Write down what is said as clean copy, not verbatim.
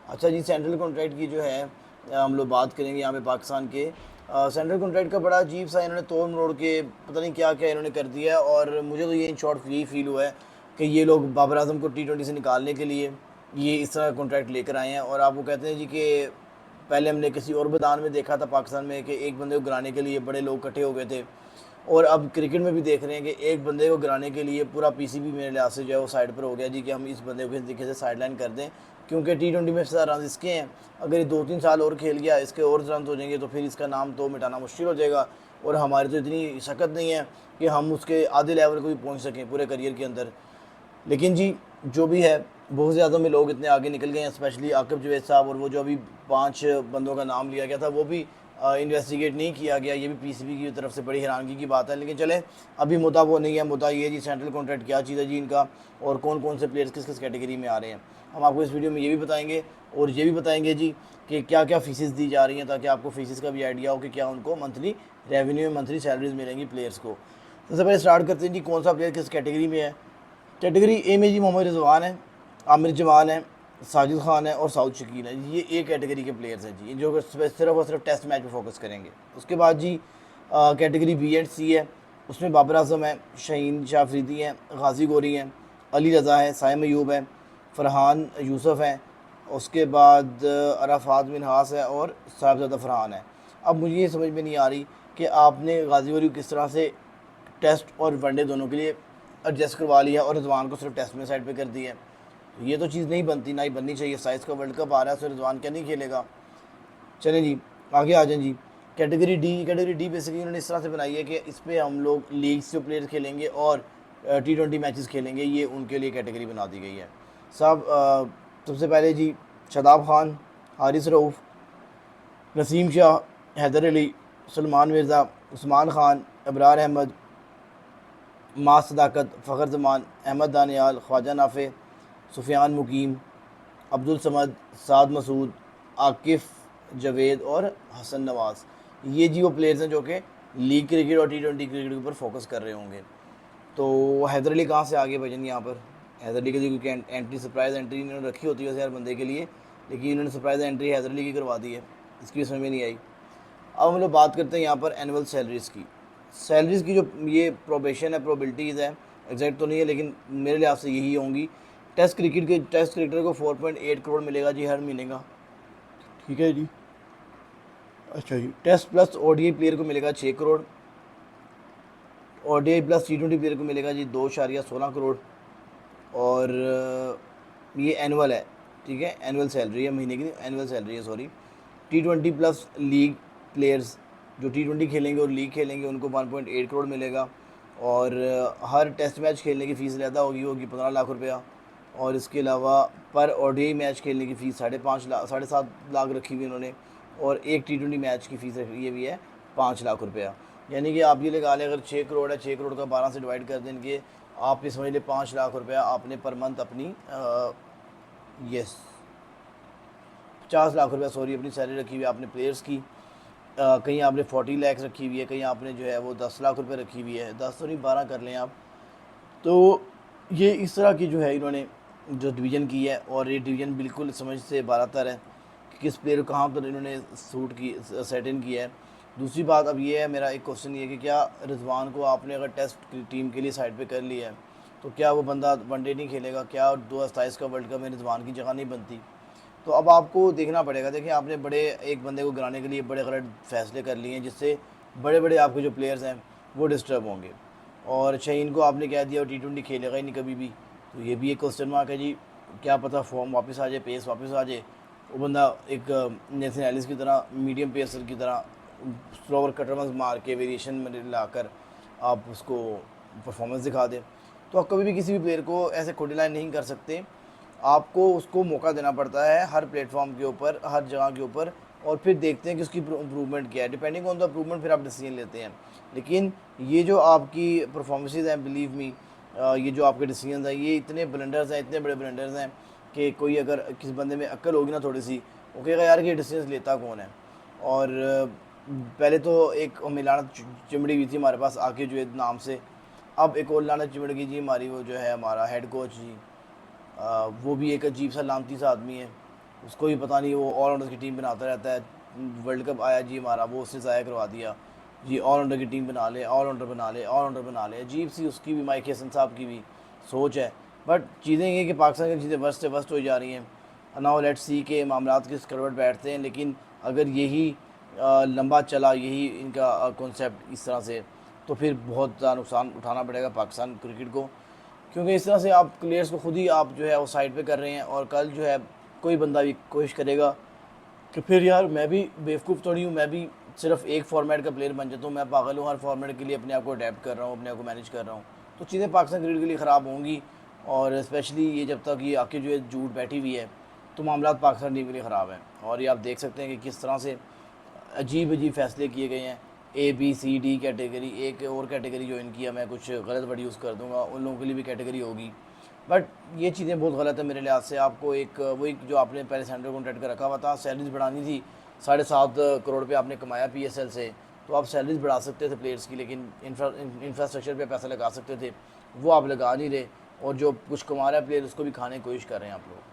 अच्छा जी, central contract की जो है हम लोग बात करेंगे यहाँ पे पाकिस्तान के। सेंट्रल कॉन्ट्रैक्ट का बड़ा अजीब सा इन्होंने तोड़ मरोड़ के पता नहीं क्या क्या इन्होंने कर दिया है, और मुझे तो ये इन शॉर्ट यही फील हुआ है कि ये लोग बाबर आजम को T20 से निकालने के लिए ये इस तरह कॉन्ट्रैक्ट लेकर आए हैं। और आप वो कहते हैं जी कि पहले हमने किसी और मैदान में देखा था पाकिस्तान में कि एक बंदे को गिराने के लिए बड़े लोग इकट्ठे हो गए थे, और अब क्रिकेट में भी देख रहे हैं कि एक बंदे को गिराने के लिए पूरा पीसीबी मेरे लिहाज से जो है वो साइड पर हो गया जी कि हम इस बंदे को इस तरीके से साइड लाइन कर दें, क्योंकि T20 में ज़्यादा रन इसके हैं। अगर ये 2-3 साल और खेल गया, इसके और रन हो जाएंगे तो फिर इसका नाम तो मिटाना मुश्किल हो जाएगा, और हमारी तो इतनी शक्त नहीं है कि हम उसके आधे लेवल को भी पहुँच सकें पूरे करियर के अंदर। लेकिन जी जो भी है, बहुत ज़्यादा में लोग इतने आगे निकल गए हैं, स्पेशली आकिब जवेद साहब, और वो जो अभी 5 बंदों का नाम लिया गया था वो भी इन्वेस्टिगेट नहीं किया गया। ये भी पीसीबी की तरफ से बड़ी हैरानगी की बात है। लेकिन चले, अभी मुद्दा वो नहीं है, मुद्दा ये जी सेंट्रल कॉन्ट्रैक्ट क्या चीज़ है जी इनका, और कौन कौन से प्लेयर्स किस किस कैटेगरी में आ रहे हैं। हम आपको इस वीडियो में ये भी बताएंगे, और ये भी बताएंगे जी कि क्या क्या फ़ीसेस दी जा रही हैं, ताकि आपको फ़ीसेस का भी आइडिया हो कि क्या उनको मंथली रेवेन्यू में मंथली सैलरीज मिलेंगी प्लेयर्स को। सबसे पहले स्टार्ट करते हैं जी कौन सा प्लेयर किस कैटेगरी में है। कैटेगरी ए में जी मोहम्मद रिजवान है, आमिर जमान है, साजिद खान है और साउथ शकील है। ये एक कैटेगरी के प्लेयर्स हैं जी, जो सिर्फ और सिर्फ टेस्ट मैच पे फोकस करेंगे। उसके बाद जी कैटेगरी बी एंड सी है, उसमें बाबर आजम है, शहीन शाह अफरीदी हैं, गाजी गोरी हैं, अली रज़ा है, साइम अयूब है, फ़रहान यूसुफ हैं, उसके बाद अराफात मिनहास है और साहबजादा फरहान है। अब मुझे ये समझ में नहीं आ रही कि आपने गाजी गोरी को किस तरह से टेस्ट और वनडे दोनों के लिए एडजस्ट करवा लिया और रिजवान को सिर्फ टेस्ट में साइड पे कर दिया है। तो ये तो चीज़ नहीं बनती, ना ही बननी चाहिए। साइज़ का वर्ल्ड कप आ रहा है, तो रिजवान क्या नहीं खेलेगा। चलें जी, आगे आ जाएं जी। कैटेगरी डी बेसिकली उन्होंने इस तरह से बनाई है कि इस पर हम लोग लीग से प्लेयर खेलेंगे और T20 मैचेस खेलेंगे, ये उनके लिए कैटेगरी बना दी गई है साहब। सबसे पहले जी शादाब खान, हारिस रऊफ़, नसीम शाह, हैदर अली, सलमान मिर्ज़ा, उस्मान खान, अबरार अहमद, माँ सदाकत, फ़खर जमान, अहमद दानियाल, ख्वाजा नाफ़े, सुफियान मुकीम, अब्दुल समद, साद मसूद, आकिफ़ जवेद और हसन नवाज़। ये जी वो प्लेयर्स हैं जो कि लीग क्रिकेट और T20 क्रिकेट के ऊपर फोकस कर रहे होंगे। तो हैदर अली कहाँ से आगे भजन यहाँ पर? हैदर अली की जो क्योंकि एंट्री सरप्राइज़ एंट्री इन्होंने रखी होती है वैसे हर बंदे के लिए, लेकिन इन्होंने सरप्राइज़ एंट्री हैदर अली की करवा दी है, इसकी समझ में नहीं आई। अब हम लोग बात करते हैं यहाँ पर एनुअल सैलरीज़ की। सैलरीज़ की जो ये प्रोबेशन है, प्रोबेबिलिटीज़ है, एग्जैक्ट तो नहीं है लेकिन मेरे लिहाज से यही होंगी। टेस्ट क्रिकेटर को 4.8 करोड़ मिलेगा जी हर महीने का। ठीक है जी। अच्छा जी, टेस्ट प्लस ODI प्लेयर को मिलेगा 6 crore, ODI plus T20 player को मिलेगा जी 2.16 करोड़। और ये एनुअल है, ठीक है, एनुअल सैलरी है, महीने की एनुअल सैलरी है, sorry. T20 plus league players जो T20 खेलेंगे और लीग खेलेंगे उनको 1.8 करोड़ मिलेगा। और हर टेस्ट मैच खेलने की फ़ीस ज़्यादा होगी होगी 15 लाख रुपया। और इसके अलावा पर ODI मैच खेलने की फ़ीस 5.5 लाख 7.5 लाख रखी हुई इन्होंने। और एक T20 मैच की फ़ीस ये भी है 5 लाख रुपया। यानी कि आप ये लगा लें, अगर 6 करोड़ है, 6 करोड़ का 12 से डिवाइड कर दें कि आप ये समझ लें 5 लाख रुपया आपने पर मंथ अपनी यस 50 लाख रुपया सॉरी अपनी सैलरी रखी हुई है आपने प्लेयर्स की। कहीं आपने 40 लाख रखी हुई है, कहीं आपने जो है वो 10 लाख रुपये रखी हुई है, 10 तो नहीं 12 कर लें आप। तो ये इस तरह की जो है इन्होंने जो डिवीज़न की है, और ये डिवीज़न बिल्कुल समझ से बारातर है कि किस प्लेयर को कहाँ पर इन्होंने सूट की सेट इन किया है। दूसरी बात अब ये है, मेरा एक क्वेश्चन ये है कि क्या रिजवान को आपने अगर टेस्ट टीम के लिए साइड पे कर लिया है तो क्या वो बंदा वनडे नहीं खेलेगा? क्या 2027 का वर्ल्ड कप में रिजवान की जगह नहीं बनती? तो अब आपको देखना पड़ेगा। देखिए, आपने बड़े एक बंदे को गिराने के लिए बड़े गलत फैसले कर लिए हैं, जिससे बड़े बड़े आपके जो प्लेयर्स हैं वो डिस्टर्ब होंगे। और शहीन को आपने कह दिया वो T20 खेलेगा ही नहीं कभी भी, तो ये भी एक क्वेश्चन मार्क है जी। क्या पता फॉर्म वापस आ जाए, पेस वापस आ जाए, वो बंदा एक नेथन एलिस की तरह मीडियम पेसर की तरह स्लोवर कटरमस मार के वेरिएशन में लाकर आप उसको परफॉर्मेंस दिखा दें। तो आप कभी भी किसी भी प्लेयर को ऐसे खोटी लाइन नहीं कर सकते। आपको उसको मौका देना पड़ता है हर प्लेटफॉर्म के ऊपर, हर जगह के ऊपर, और फिर देखते हैं कि उसकी इम्प्रूवमेंट क्या है। डिपेंडिंग ऑन द इम्प्रूवमेंट फिर आप डिसीजन लेते हैं। लेकिन ये जो आपकी परफॉर्मेंसेज हैं, बिलीव मी, ये जो आपके डिसीजन हैं, ये इतने ब्लंडर्स हैं, इतने बड़े ब्लंडर्स हैं कि कोई अगर किसी बंदे में अक्ल होगी ना थोड़ी सी, वो कहेगा यार कि ये डिसीजन लेता कौन है। और पहले तो एक हमें लानत चिमड़ी हुई थी हमारे पास आके जो है नाम से। अब एक और लानत चिमड़ गई जी हमारी, वो जो है हमारा हेड कोच जी। वो भी एक अजीब सा लानती सा आदमी है। उसको भी पता नहीं, वो ऑलराउंडर की टीम बनाता रहता है। वर्ल्ड कप आया जी हमारा, वो उसने ज़ाया करवा दिया जी, ऑलराउंडर की टीम बना ले, ऑलराउंडर बना ले, ऑलराउंडर बना ले। अजीब सी उसकी भी, माइक हसन साहब की भी सोच है। बट चीज़ें ये कि पाकिस्तान की चीज़ें वर्स्ट से वर्स्ट हो जा रही हैं। नाउ लेट्स सी के मामलात किस करवट बैठते हैं, लेकिन अगर यही लंबा चला, यही इनका कॉन्सेप्ट इस तरह से, तो फिर बहुत ज़्यादा नुकसान उठाना पड़ेगा पाकिस्तान क्रिकेट को। क्योंकि इस तरह से आप प्लेयर्स को खुद ही आप जो है वो साइड पे कर रहे हैं, और कल जो है कोई बंदा भी कोशिश करेगा कि फिर यार मैं भी बेवकूफ़ थोड़ी हूँ, मैं भी सिर्फ एक फॉर्मेट का प्लेयर बन जाता हूँ, मैं पागल हूँ, हर फॉर्मेट के लिए अपने आप को अडेप्ट कर रहा हूँ, अपने आप को मैनेज कर रहा हूँ, तो चीज़ें पाकिस्तान क्रिकेट के लिए ख़राब होंगी। और स्पेशली ये जब तक ये आके जो है झूठ बैठी हुई है, तो मामला पाकिस्तान टीम के लिए ख़राब हैं। और ये आप देख सकते हैं कि किस तरह से अजीब अजीब फ़ैसले किए गए हैं। A B C D category, एक और कैटेगरी ज्वाइन किया, मैं कुछ गलत वर्ड यूज़ कर दूंगा, उन लोगों के लिए भी कैटेगरी होगी। बट ये चीज़ें बहुत गलत है मेरे लिहाज से। आपको एक वही जो आपने पहले सेंट्रल कॉन्ट्रैक्ट का रखा हुआ था, सैलरीज बढ़ानी थी, 7.5 करोड़ पे आपने कमाया PSL से, तो आप सैलरीज बढ़ा सकते थे प्लेयर्स की, लेकिन इंफ्रास्ट्रक्चर पे पैसा लगा सकते थे, वो आप लगा नहीं रहे। और जो कुछ कमा रहा है प्लेयर, उसको भी खाने की कोशिश कर रहे हैं आप लोग।